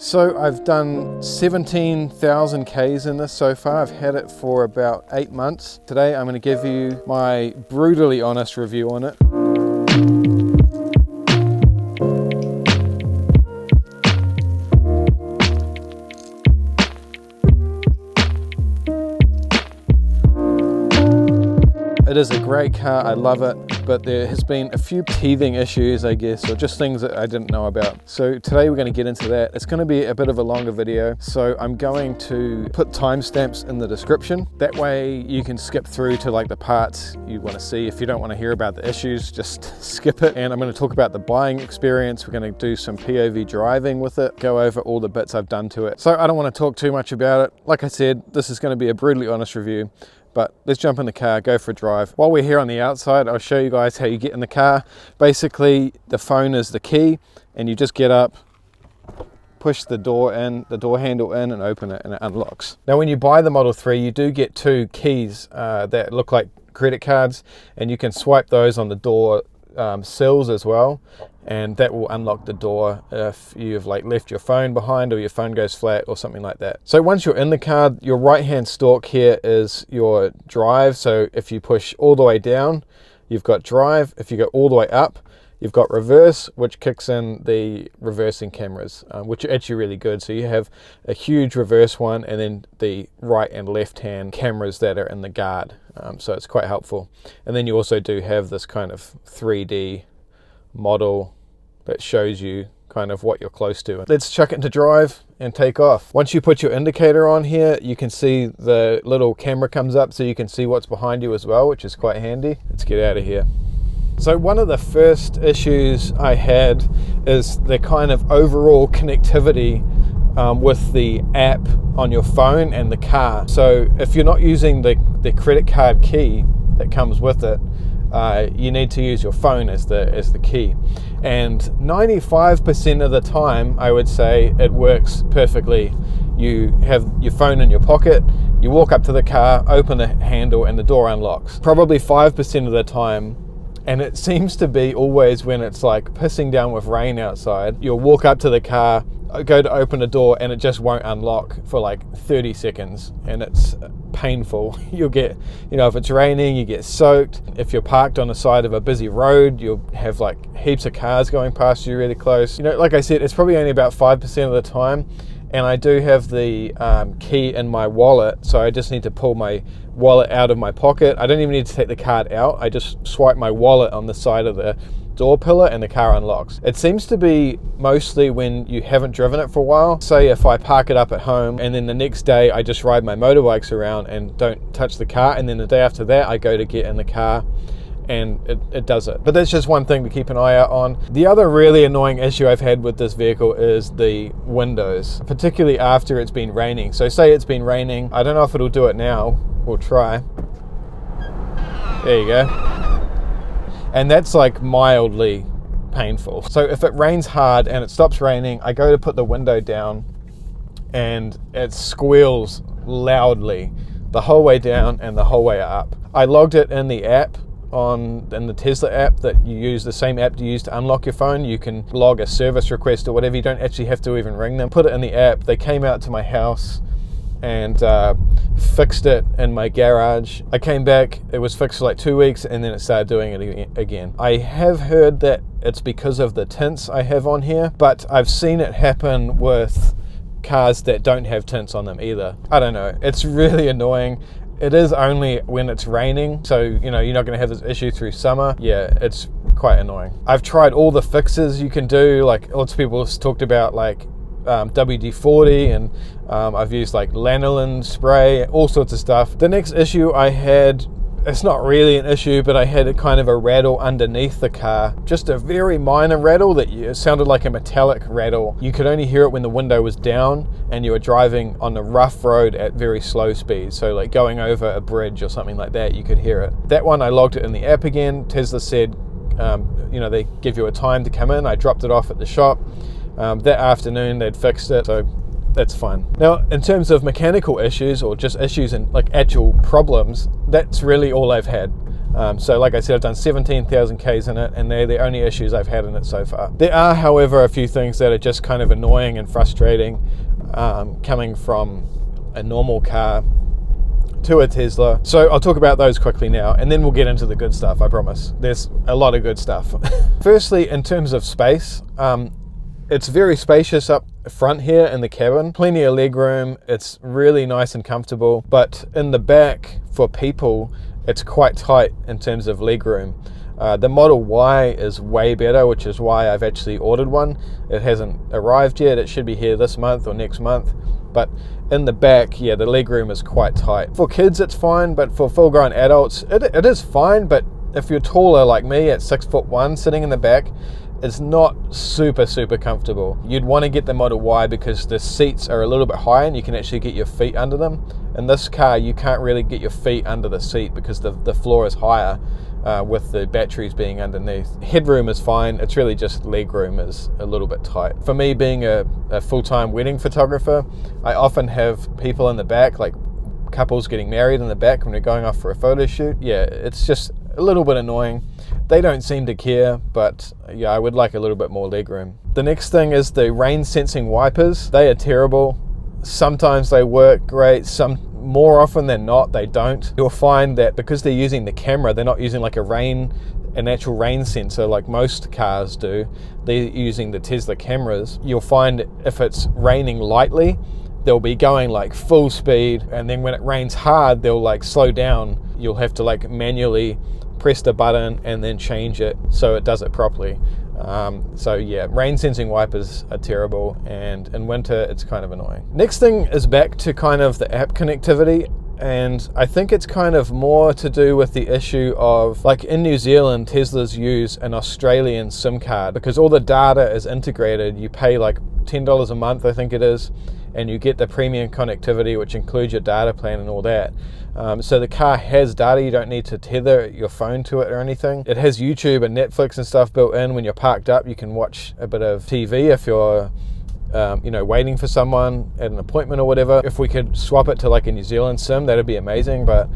So I've done 17,000 Ks in this so far. I've had it for about 8 months. Today I'm going to give you my brutally honest review on it. It is a great car, I love it, but there has been a few teething issues, I guess, or just things that I didn't know about. So today we're going to get into that. It's going to be a bit of a longer video, so I'm going to put timestamps in the description. That way you can skip through to like the parts you want to see. If you don't want to hear about the issues, just skip it. And I'm going to talk about the buying experience. We're going to do some POV driving with it, go over all the bits I've done to it. So I don't want to talk too much about it. Like I said, this is going to be a brutally honest review. But let's jump in the car, go for a drive. While we're here on the outside, I'll show you guys how you get in the car. Basically, the phone is the key, and you just get up, push the door handle in, and open it, and it unlocks. Now, when you buy the Model 3, you do get 2 keys that look like credit cards, and you can swipe those on the door sills as well, and that will unlock the door if you've like left your phone behind or your phone goes flat or something like that. So once you're in the car, your right hand stalk here is your drive. So if you push all the way down, you've got drive. If you go all the way up, you've got reverse, which kicks in the reversing cameras, which are actually really good. So you have a huge reverse one, and then the right and left hand cameras that are in the guard. So it's quite helpful. And then you also do have this kind of 3D model that shows you kind of what you're close to. Let's chuck it into drive and take off. Once you put your indicator on here, you can see the little camera comes up so you can see what's behind you as well, which is quite handy. Let's get out of here. So one of the first issues I had is the kind of overall connectivity with the app on your phone and the car. So if you're not using the credit card key that comes with it, you need to use your phone as the key. And 95% of the time, I would say, it works perfectly. You have your phone in your pocket, you walk up to the car, open the handle, and the door unlocks. Probably 5% of the time, and it seems to be always when it's like pissing down with rain outside, you'll walk up to the car, go to open the door, and it just won't unlock for like 30 seconds, and it's painful. You'll get, if it's raining, you get soaked. If you're parked on the side of a busy road, you'll have like heaps of cars going past you really close. Like I said, it's probably only about 5% of the time, and I do have the key in my wallet, so I just need to pull my wallet out of my pocket. I don't even need to take the card out. I just swipe my wallet on the side of the door pillar and the car unlocks. It seems to be mostly when you haven't driven it for a while. Say if I park it up at home and then the next day I just ride my motorbikes around and don't touch the car, and then the day after that I go to get in the car and it does it. But that's just one thing to keep an eye out on. The other really annoying issue I've had with this vehicle is the windows, particularly after it's been raining. So say it's been raining, I don't know if it'll do it now, we'll try. There you go. And that's like mildly painful. So if it rains hard and it stops raining, I go to put the window down and it squeals loudly the whole way down and the whole way up. I logged it in the app, in the Tesla app that you use, the same app you use to unlock your phone. You can log a service request or whatever. You don't actually have to even ring them. Put it in the app. They came out to my house and fixed it in my garage. I came back, it was fixed for like 2 weeks, and then it started doing it again. I have heard that it's because of the tints I have on here, but I've seen it happen with cars that don't have tints on them either. I don't know, it's really annoying. It is only when it's raining, so you're not going to have this issue through summer. Yeah, it's quite annoying. I've tried all the fixes you can do, like lots of people have talked about like WD-40, and I've used like lanolin spray, all sorts of stuff. The next issue I had, it's not really an issue, but I had a kind of a rattle underneath the car. Just a very minor rattle it sounded like a metallic rattle. You could only hear it when the window was down and you were driving on a rough road at very slow speed. So like going over a bridge or something like that, you could hear it. That one, I logged it in the app again. Tesla said, they give you a time to come in. I dropped it off at the shop. That afternoon they'd fixed it, so that's fine. Now, in terms of mechanical issues or just issues and like actual problems, that's really all I've had. So like I said, I've done 17,000 Ks in it, and they're the only issues I've had in it so far. There are, however, a few things that are just kind of annoying and frustrating coming from a normal car to a Tesla. So I'll talk about those quickly now, and then we'll get into the good stuff, I promise. There's a lot of good stuff. Firstly, in terms of space, it's very spacious up front here in the cabin. Plenty of leg room. It's really nice and comfortable. But in the back, for people, it's quite tight in terms of leg room. The Model Y is way better, which is why I've actually ordered one. It hasn't arrived yet. It should be here this month or next month. But in the back, yeah, the legroom is quite tight. For kids, it's fine, but for full-grown adults, it is fine. But if you're taller like me at 6'1", sitting in the back, it's not super comfortable. You'd want to get the Model Y because the seats are a little bit higher and you can actually get your feet under them. In this car, you can't really get your feet under the seat because the floor is higher. With the batteries being underneath. Headroom is fine, it's really just legroom is a little bit tight. For me, being a full-time wedding photographer, I often have people in the back, like couples getting married in the back when we're going off for a photo shoot. Yeah, it's just a little bit annoying. They don't seem to care, but yeah, I would like a little bit more legroom. The next thing is the rain sensing wipers. They are terrible. Sometimes they work great, more often than not, they don't. You'll find that because they're using the camera, they're not using like an actual rain sensor like most cars do. They're using the Tesla cameras. You'll find if it's raining lightly, they'll be going like full speed, and then when it rains hard, they'll like slow down. You'll have to like manually press the button and then change it so it does it properly. So yeah, rain sensing wipers are terrible, and in winter it's kind of annoying. Next thing is back to kind of the app connectivity, and I think it's kind of more to do with the issue of, like in New Zealand, Teslas use an Australian SIM card because all the data is integrated. You pay like $10 a month, I think it is, and you get the premium connectivity, which includes your data plan and all that. So the car has data. You don't need to tether your phone to it or anything. It has YouTube and Netflix and stuff built in. When you're parked up, you can watch a bit of TV if you're waiting for someone at an appointment or whatever. If we could swap it to like a New Zealand SIM, that'd be amazing, but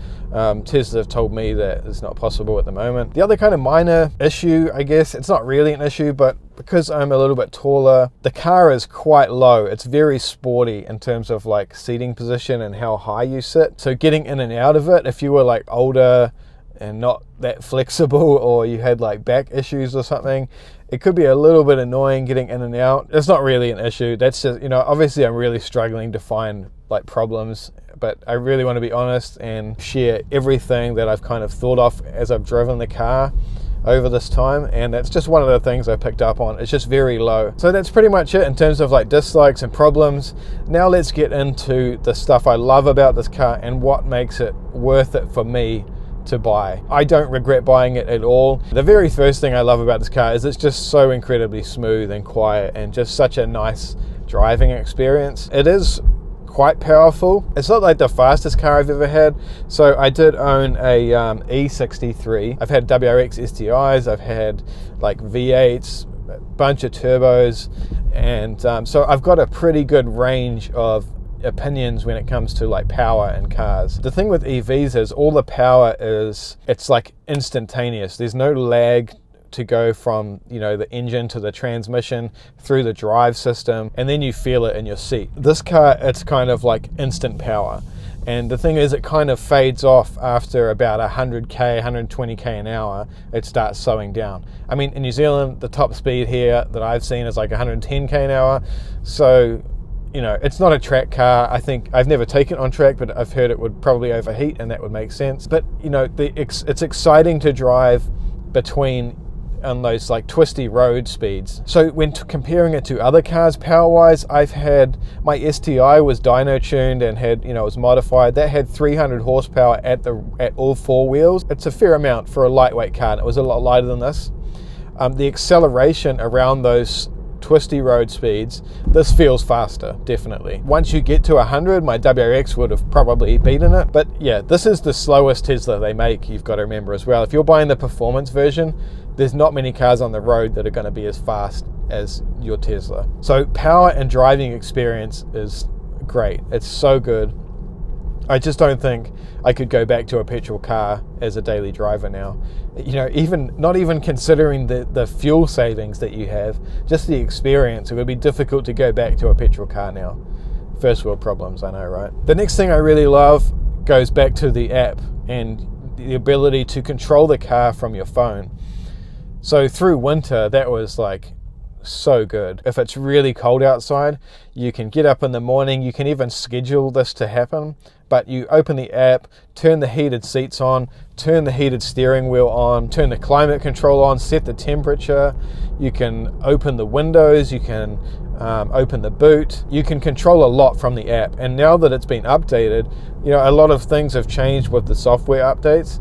Tesla have told me that it's not possible at the moment. The other kind of minor issue, I guess, it's not really an issue, but because I'm a little bit taller, the car is quite low. It's very sporty in terms of like seating position and how high you sit. So getting in and out of it, if you were like older and not that flexible, or you had like back issues or something, it could be a little bit annoying getting in and out. It's not really an issue. That's just, obviously I'm really struggling to find like problems, but I really want to be honest and share everything that I've kind of thought of as I've driven the car over this time, and that's just one of the things I picked up on. It's just very low. So that's pretty much it in terms of like dislikes and problems. Now let's get into the stuff I love about this car and what makes it worth it for me to buy. I don't regret buying it at all. The very first thing I love about this car is it's just so incredibly smooth and quiet and just such a nice driving experience. It is quite powerful. It's not like the fastest car I've ever had. So I did own a E63. I've had WRX STIs, I've had like V8s, a bunch of turbos, and so I've got a pretty good range of opinions when it comes to like power in cars. The thing with EVs is all the power it's like instantaneous. There's no lag to go from the engine to the transmission through the drive system, and then you feel it in your seat. This car, it's kind of like instant power, and the thing is it kind of fades off after about 100k 120k an hour. It starts slowing down. I mean, in New Zealand, the top speed here that I've seen is like 110k an hour, so it's not a track car. I think I've never taken it on track, but I've heard it would probably overheat, and that would make sense. But it's exciting to drive between on those like twisty road speeds. So when comparing it to other cars power wise, I've had my STI was dyno tuned and had it was modified. That had 300 horsepower at all four wheels. It's a fair amount for a lightweight car, and it was a lot lighter than this. The acceleration around those twisty road speeds, this feels faster, definitely. Once you get to 100, my WRX would have probably beaten it. But yeah, this is the slowest Tesla they make, you've got to remember as well. If you're buying the performance version, there's not many cars on the road that are going to be as fast as your Tesla. So power and driving experience is great. It's so good. I just don't think I could go back to a petrol car as a daily driver now. You know, not even considering the fuel savings that you have, just the experience, it would be difficult to go back to a petrol car now. First world problems, I know, right? The next thing I really love goes back to the app and the ability to control the car from your phone. So through winter, that was like so good. If it's really cold outside, you can get up in the morning, you can even schedule this to happen, but you open the app, turn the heated seats on, turn the heated steering wheel on, turn the climate control on, set the temperature, you can open the windows, you can open the boot, you can control a lot from the app. And now that it's been updated, you know, a lot of things have changed with the software updates.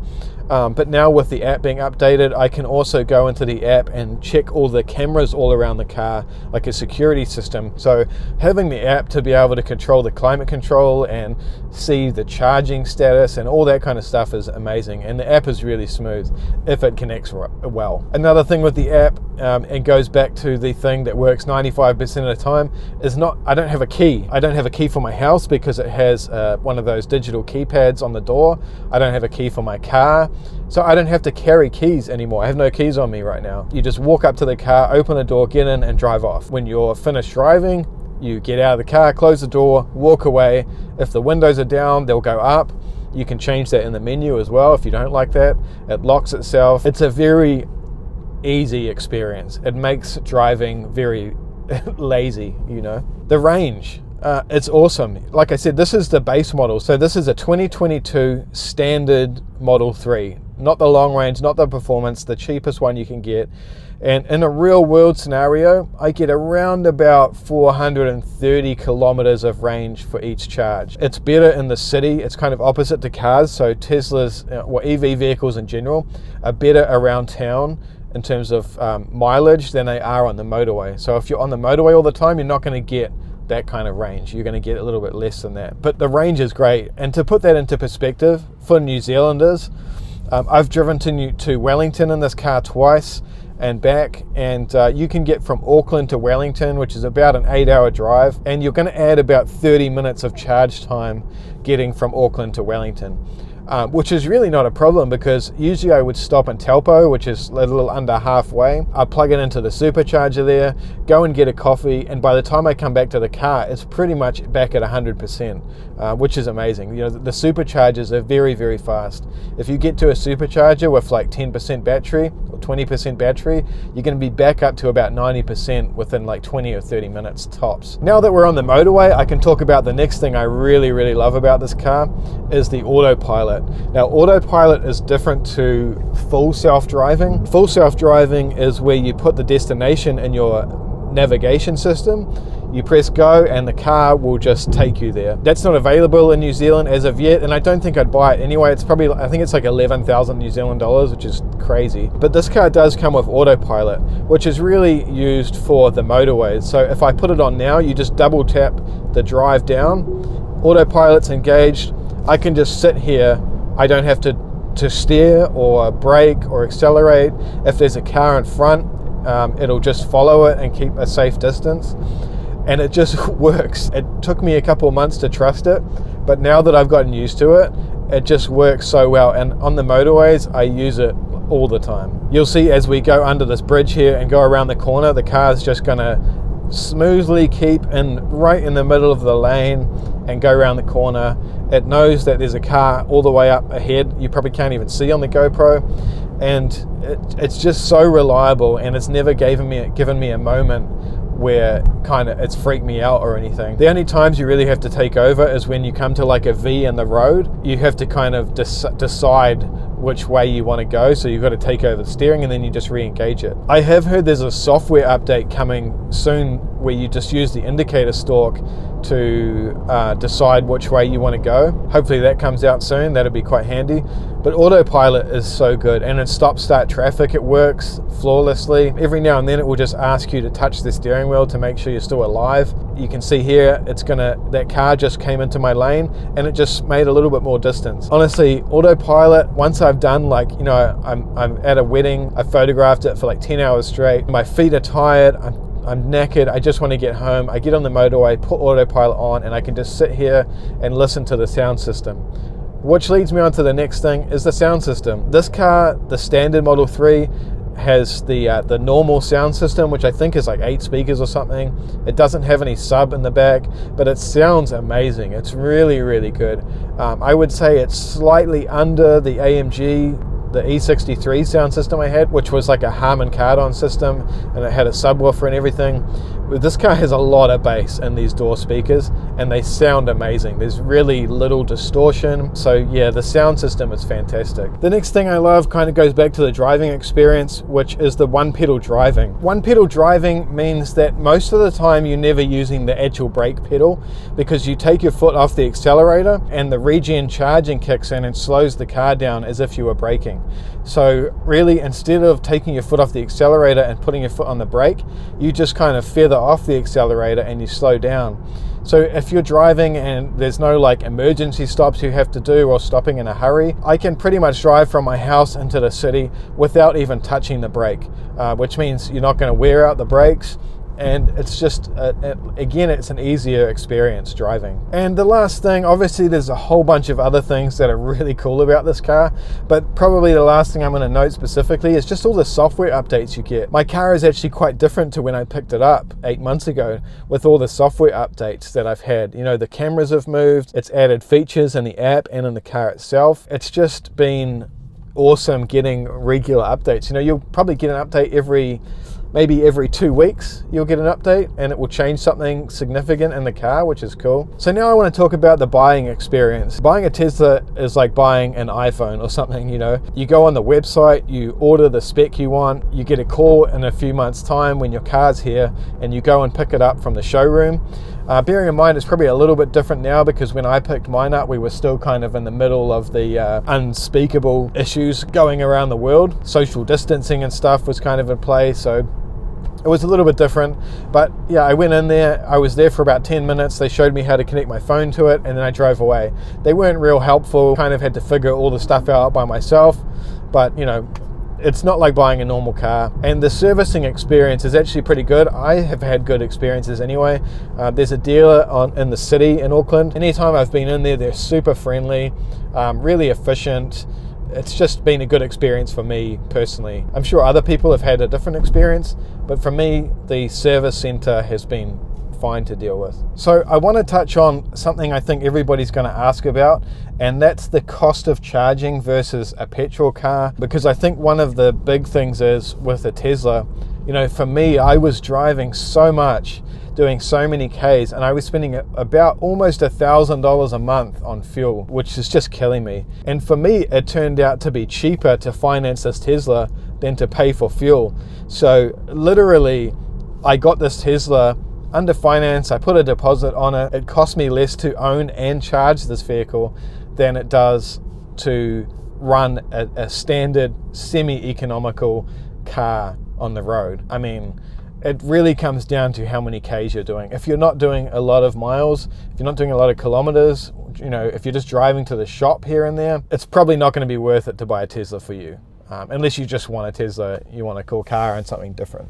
But now with the app being updated, I can also go into the app and check all the cameras all around the car, like a security system. So having the app to be able to control the climate control and see the charging status and all that kind of stuff is amazing. And the app is really smooth if it connects well. Another thing with the app, and goes back to the thing that works 95% of the time, is I don't have a key. I don't have a key for my house because it has one of those digital keypads on the door. I don't have a key for my car. So I don't have to carry keys anymore. I have no keys on me right now. You just walk up to the car, open the door, get in and drive off. When you're finished driving, you get out of the car, close the door, walk away. If the windows are down, they'll go up. You can change that in the menu as well if you don't like that. It locks itself. It's a very easy experience. It makes driving very lazy, you know. The range. It's awesome. Like I said, this is the base model. So this is a 2022 standard Model 3. Not the long range, not the performance, the cheapest one you can get. And in a real world scenario, I get around about 430 kilometers of range for each charge. It's better in the city. It's kind of opposite to cars. So Teslas, or EV vehicles in general, are better around town in terms of mileage than they are on the motorway. So if you're on the motorway all the time, you're not going to get that kind of range. You're going to get a little bit less than that, but the range is great. And to put that into perspective for New Zealanders, I've driven to Wellington in this car twice and back, and you can get from Auckland to Wellington, which is about an 8-hour drive, and you're going to add about 30 minutes of charge time getting from Auckland to Wellington. Which is really not a problem, because usually I would stop in Taupo, which is a little under halfway. I plug it into the supercharger there, go and get a coffee, and by the time I come back to the car, it's pretty much back at 100%, which is amazing. You know, the superchargers are very, very fast. If you get to a supercharger with like 10% battery or 20% battery, you're going to be back up to about 90% within like 20 or 30 minutes tops. Now that we're on the motorway, I can talk about the next thing I really, really love about this car is the Autopilot. Now, Autopilot is different to full self-driving. Full self-driving is where you put the destination in your navigation system, you press go, and the car will just take you there. That's not available in New Zealand as of yet, and I don't think I'd buy it anyway. It's probably, I think it's like 11,000 New Zealand dollars, which is crazy. But this car does come with Autopilot, which is really used for the motorways. So if I put it on now, you just double tap the drive down, Autopilot's engaged. I can just sit here. I don't have to steer or brake or accelerate. If there's a car in front, it'll just follow it and keep a safe distance. And it just works. It took me a couple of months to trust it, but now that I've gotten used to it, it just works so well. And on the motorways, I use it all the time. You'll see as we go under this bridge here and go around the corner, the car's just gonna smoothly keep right in the middle of the lane and go around the corner. It knows that there's a car all the way up ahead. You probably can't even see on the GoPro, and it's just so reliable, and it's never given me a moment where kind of it's freaked me out or anything. The only times you really have to take over is when you come to like a V in the road. You have to kind of decide which way you want to go, so you've got to take over the steering and then you just re-engage it. I have heard there's a software update coming soon where you just use the indicator stalk to decide which way you want to go. Hopefully that comes out soon. That'll be quite handy. But Autopilot is so good, and in stop-start traffic, it works flawlessly. Every now and then it will just ask you to touch the steering wheel to make sure you're still alive. You can see here, that car just came into my lane and it just made a little bit more distance. Honestly, Autopilot, once I've done I'm at a wedding, I photographed it for like 10 hours straight. My feet are tired. I'm knackered, I just want to get home. I get on the motorway, put Autopilot on, and I can just sit here and listen to the sound system. Which leads me on to the next thing, is the sound system. This car, the standard Model 3, has the normal sound system, which I think is like 8 speakers or something. It doesn't have any sub in the back, but it sounds amazing. It's really, really good. I would say it's slightly under the AMG, the E63 sound system I had, which was like a Harman Kardon system, and it had a subwoofer and everything. This car has a lot of bass in these door speakers, and they sound amazing. There's really little distortion. So yeah, the sound system is fantastic. The next thing I love kind of goes back to the driving experience, which is the one pedal driving. One pedal driving means that most of the time you're never using the actual brake pedal, because you take your foot off the accelerator and the regen charging kicks in and slows the car down as if you were braking. So really, instead of taking your foot off the accelerator and putting your foot on the brake, you just kind of feather off the accelerator and you slow down. So if you're driving and there's no like emergency stops you have to do or stopping in a hurry, I can pretty much drive from my house into the city without even touching the brake, which means you're not going to wear out the brakes. And it's just, again, it's an easier experience driving. And the last thing, obviously there's a whole bunch of other things that are really cool about this car, but probably the last thing I'm going to note specifically is just all the software updates you get. My car is actually quite different to when I picked it up 8 months ago, with all the software updates that I've had. You know, the cameras have moved, it's added features in the app and in the car itself. It's just been awesome getting regular updates. You know, you'll probably get an update maybe every 2 weeks you'll get an update, and it will change something significant in the car, which is cool. So now I want to talk about the buying experience. Buying a Tesla is like buying an iPhone or something, you know. You go on the website, you order the spec you want, you get a call in a few months' time when your car's here, and you go and pick it up from the showroom. Bearing in mind it's probably a little bit different now, because when I picked mine up we were still kind of in the middle of the unspeakable issues going around the world. Social distancing and stuff was kind of in play, so it was a little bit different. But yeah, I went in there, I was there for about 10 minutes, they showed me how to connect my phone to it, and then I drove away. They weren't real helpful, kind of had to figure all the stuff out by myself, but you know, it's not like buying a normal car. And the servicing experience is actually pretty good. I have had good experiences anyway. There's a dealer in the city in Auckland. Anytime I've been in there, they're super friendly, really efficient. It's just been a good experience for me personally. I'm sure other people have had a different experience, but for me, the service center has been fine to deal with. So I want to touch on something I think everybody's going to ask about, and that's the cost of charging versus a petrol car. Because I think one of the big things is with a Tesla, you know, for me, I was driving so much, doing so many Ks, and I was spending about almost $1,000 a month on fuel, which is just killing me. And for me, it turned out to be cheaper to finance this Tesla than to pay for fuel. So literally, I got this Tesla under finance, I put a deposit on it. It cost me less to own and charge this vehicle than it does to run a standard semi-economical car on the road. I mean, it really comes down to how many Ks you're doing. If you're not doing a lot of miles, if you're not doing a lot of kilometers, you know, if you're just driving to the shop here and there, it's probably not going to be worth it to buy a Tesla for you. Unless you just want a Tesla, you want a cool car and something different.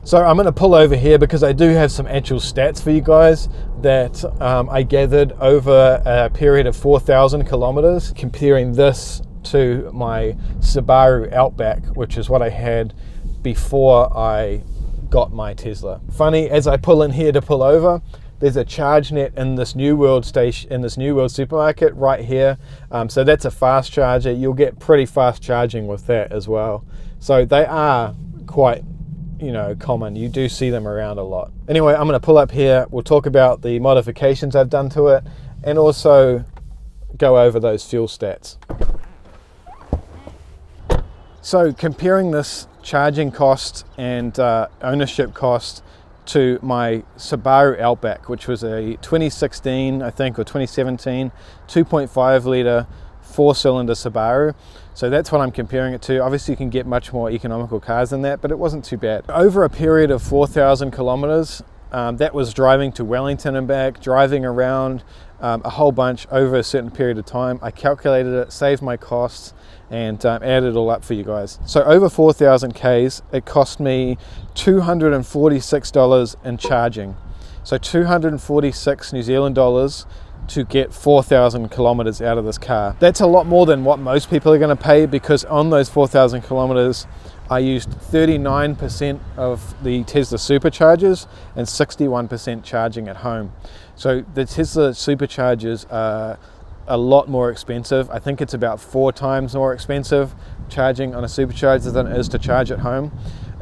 So I'm going to pull over here because I do have some actual stats for you guys that I gathered over a period of 4,000 kilometers, comparing this to my Subaru Outback, which is what I had before I got my Tesla. Funny, as I pull in here to pull over, there's a charge net in this New World station, in this New World supermarket right here. So that's a fast charger. You'll get pretty fast charging with that as well. So they are quite, you know, common. You do see them around a lot. Anyway, I'm going to pull up here. We'll talk about the modifications I've done to it, and also go over those fuel stats. So comparing this charging cost and ownership cost to my Subaru Outback, which was a 2016, I think, or 2017, 2.5 litre 4-cylinder Subaru. So that's what I'm comparing it to. Obviously you can get much more economical cars than that, but it wasn't too bad. Over a period of 4,000 kilometers, that was driving to Wellington and back, driving around a whole bunch over a certain period of time. I calculated it, saved my costs, and added it all up for you guys. So over 4,000 Ks, it cost me $246 in charging. So 246 New Zealand dollars to get 4,000 kilometers out of this car. That's a lot more than what most people are going to pay, because on those 4,000 kilometers, I used 39% of the Tesla superchargers and 61% charging at home. So the Tesla superchargers are a lot more expensive. I think it's about 4 times more expensive charging on a supercharger than it is to charge at home.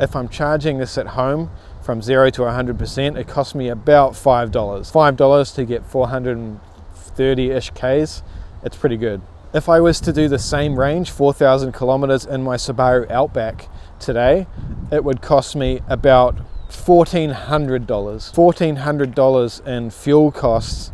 If I'm charging this at home from 0 to 100%, it costs me about $5. $5 to get 430-ish Ks. It's pretty good. If I was to do the same range, 4,000 kilometers in my Subaru Outback today, it would cost me about $1,400. $1,400 in fuel costs,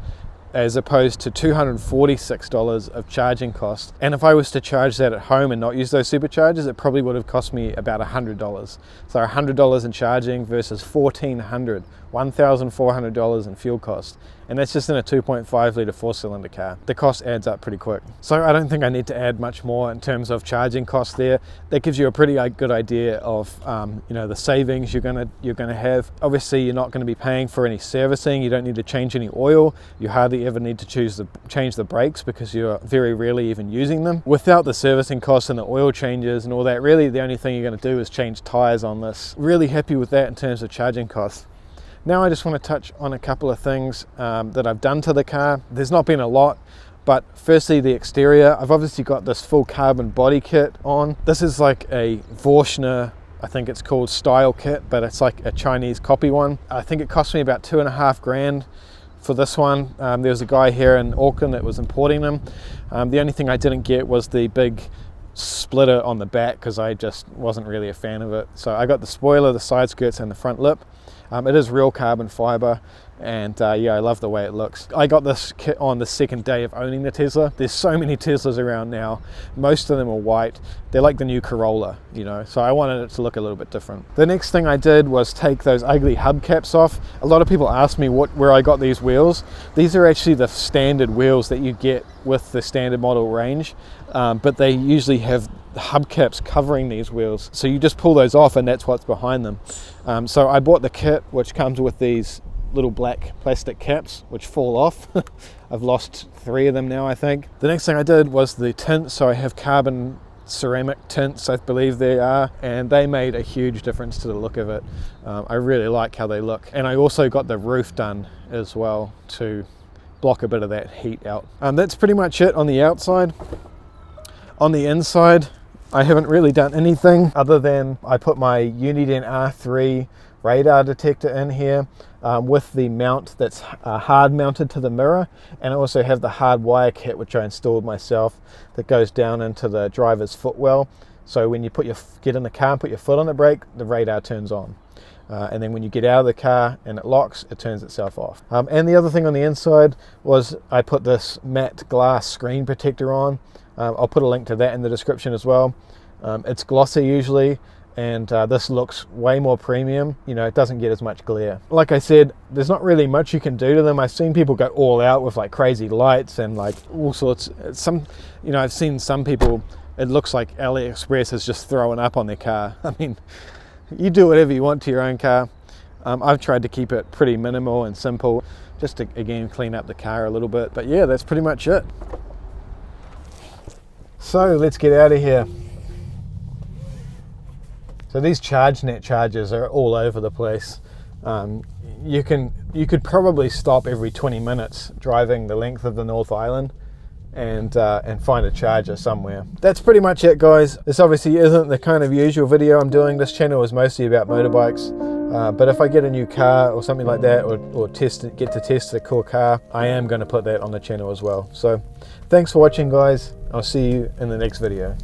as opposed to $246 of charging costs. And if I was to charge that at home and not use those superchargers, it probably would have cost me about $100. So $100 in charging versus $1,400 in fuel costs. And that's just in a 2.5 litre 4-cylinder car. The cost adds up pretty quick. So I don't think I need to add much more in terms of charging costs there. That gives you a pretty good idea of the savings you're gonna have. Obviously, you're not going to be paying for any servicing. You don't need to change any oil. You hardly ever need to change the brakes, because you're very rarely even using them. Without the servicing costs and the oil changes and all that, really the only thing you're going to do is change tires on this. Really happy with that in terms of charging costs. Now I just want to touch on a couple of things that I've done to the car. There's not been a lot, but firstly the exterior. I've obviously got this full carbon body kit on. This is like a Vorschner, I think it's called, style kit, but it's like a Chinese copy one. I think it cost me about $2.5 grand for this one. There was a guy here in Auckland that was importing them. The only thing I didn't get was the big splitter on the back, because I just wasn't really a fan of it. So I got the spoiler, the side skirts, and the front lip. It is real carbon fiber, and yeah, I love the way it looks. I got this kit on the second day of owning the Tesla. There's so many Teslas around now. Most of them are white. They're like the new Corolla, so I wanted it to look a little bit different. The next thing I did was take those ugly hubcaps off. A lot of people ask me where I got these wheels. These are actually the standard wheels that you get with the standard model range, but they usually have the hubcaps covering these wheels. So you just pull those off and that's what's behind them. So I bought the kit, which comes with these little black plastic caps which fall off. I've lost 3 of them now, I think. The next thing I did was the tint. So I have carbon ceramic tints, I believe they are, and they made a huge difference to the look of it. I really like how they look. And I also got the roof done as well to block a bit of that heat out. That's pretty much it on the outside. On the inside, I haven't really done anything other than I put my Uniden R3 radar detector in here with the mount that's hard mounted to the mirror, and I also have the hard wire kit which I installed myself that goes down into the driver's footwell. So when you get in the car and put your foot on the brake, the radar turns on. And then when you get out of the car and it locks, it turns itself off. And the other thing on the inside was I put this matte glass screen protector on. I'll put a link to that in the description as well. It's glossy usually, and this looks way more premium. It doesn't get as much glare. Like I said, there's not really much you can do to them. I've seen people go all out with like crazy lights and like all sorts. I've seen some people, it looks like AliExpress is just throwing up on their car. I mean, you do whatever you want to your own car. I've tried to keep it pretty minimal and simple, just to again clean up the car a little bit. But yeah, that's pretty much it. So let's get out of here. So these ChargeNet chargers are all over the place. You could probably stop every 20 minutes driving the length of the North Island and find a charger somewhere. That's pretty much it, guys. This obviously isn't the kind of usual video I'm doing. This channel is mostly about motorbikes, but if I get a new car or something like that, or get to test a cool car, I am going to put that on the channel as well. So thanks for watching, guys. I'll see you in the next video.